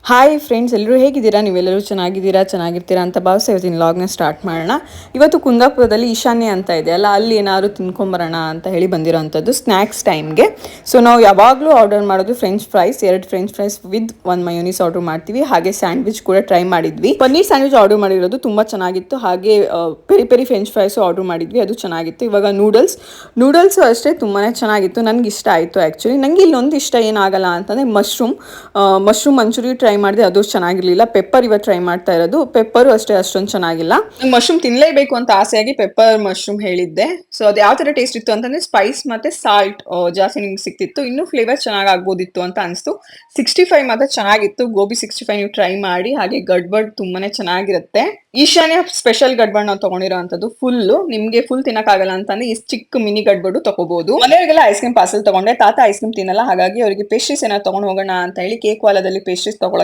Hi friends, ಎಲ್ಲರೂ ಹೇಗಿದ್ದೀರಾ? ನೀವೆಲ್ಲರೂ ಚೆನ್ನಾಗಿರ್ತೀರಾ ಅಂತ ಭಾವಿಸಿ ಇವತ್ತಿನ ಲಾಗ್ನ ಸ್ಟಾರ್ಟ್ ಮಾಡೋಣ. ಇವತ್ತು ಕುಂದಾಪುರದಲ್ಲಿ ಈಶಾನ್ಯ ಅಂತ ಇದೆ ಅಲ್ಲ, ಅಲ್ಲಿ ಏನಾದ್ರು ತಿನ್ಕೊಂಬರೋಣ ಅಂತ ಹೇಳಿ ಬಂದಿರೋವಂಥದ್ದು ಸ್ನ್ಯಾಕ್ಸ್ ಟೈಮ್ಗೆ. ಸೊ ನಾವು ಯಾವಾಗಲೂ ಆರ್ಡರ್ ಮಾಡೋದು french fries, 2 french fries with 1 mayonnaise order ಮಾಡ್ತೀವಿ. ಹಾಗೆ ಸ್ಯಾಂಡ್ವಿಚ್ ಕೂಡ ಟ್ರೈ ಮಾಡಿದ್ವಿ. ಪನ್ನೀರ್ ಸ್ಯಾಂಡ್ವಿಚ್ ಆರ್ಡರ್ ಮಾಡಿರೋದು ತುಂಬ ಚೆನ್ನಾಗಿತ್ತು. ಹಾಗೆ peri peri french fries order ಮಾಡಿದ್ವಿ, ಅದು ಚೆನ್ನಾಗಿತ್ತು. ಇವಾಗ ನೂಡಲ್ಸು ಅಷ್ಟೇ ತುಂಬಾ ಚೆನ್ನಾಗಿತ್ತು, ನನಗೆ ಇಷ್ಟ ಆಯಿತು. ಆ್ಯಕ್ಚುಲಿ ನನಗೆ ಇಲ್ಲೊಂದು ಇಷ್ಟ ಏನಾಗಲ್ಲ ಅಂತಂದರೆ ಮಶ್ರೂಮ್ ಮಂಚೂರಿ ಟ್ರೈ ಮಾಡಿದೆ, ಅದು ಚೆನ್ನಾಗಿರಲಿಲ್ಲ. ಪೆಪ್ಪರ್ ಇವತ್ತು ಟ್ರೈ ಮಾಡ್ತಾ ಇರೋದು, ಪೆಪ್ಪರು ಅಷ್ಟೇ ಅಷ್ಟೊಂದು ಚೆನ್ನಾಗಿಲ್ಲ. ಮಶ್ರೂಮ್ ತಿನ್ನಲೇಬೇಕು ಅಂತ ಆಸೆಯಾಗಿ ಪೆಪ್ಪರ್ ಮಶ್ರೂಮ್ ಹೇಳಿದ್ದೆ. ಸೊ ಅದು ಯಾವ ಥರ ಟೇಸ್ಟ್ ಇತ್ತು ಅಂತಂದರೆ ಸ್ಪೈಸ್ ಮತ್ತು ಸಾಲ್ಟ್ ಜಾಸ್ತಿ ನಿಮ್ಗೆ ಸಿಕ್ತಿತ್ತು, ಇನ್ನೂ ಫ್ಲೇವರ್ ಚೆನ್ನಾಗಿ ಆಗ್ಬೋದಿತ್ತು ಅಂತ ಅನಿಸ್ತು. 65 ಮಾತ್ರ ಚೆನ್ನಾಗಿತ್ತು. ಗೋಬಿ 65 ನೀವು ಟ್ರೈ ಮಾಡಿ. ಹಾಗೆ ಗಡ್ಬಡ್ ತುಂಬಾ ಚೆನ್ನಾಗಿರುತ್ತೆ. ಈಶಾನ್ಯ ಸ್ಪೆಷಲ್ ಗಡ್ಬಡ್ ನಾವು ತೊಗೊಂಡಿರೋ ಅಂಥದ್ದು ಫುಲ್ಲು. ನಿಮಗೆ ಫುಲ್ ತಿನ್ನೋಕ್ಕಾಗಲ್ಲ ಅಂತಂದರೆ ಈ ಚಿಕ್ಕ ಮಿನಿ ಗಡ್ಬಡು ತೊಗೋಬೋದು. ಮನೆಯವರಿಗೆಲ್ಲ ಐಸ್ ಕ್ರೀಮ್ ಪಾರ್ಸಲ್ ತೊಗೊಂಡೆ. ತಾತ ಐಸ್ ಕ್ರೀಮ್ ತಿನ್ನಲ್ಲ, ಹಾಗಾಗಿ ಅವರಿಗೆ ಪೇಸ್ಟ್ರೀಸ್ ಏನಾದ್ರು ತೊಗೊಂಡು ಹೋಗೋಣ ಅಂತ ಹೇಳಿ ಕೇಕ್ ವಾಲದಲ್ಲಿ ಪೇಸ್ಟ್ರೀಸ್ ತೊಗೊಳಕ್ಕೆ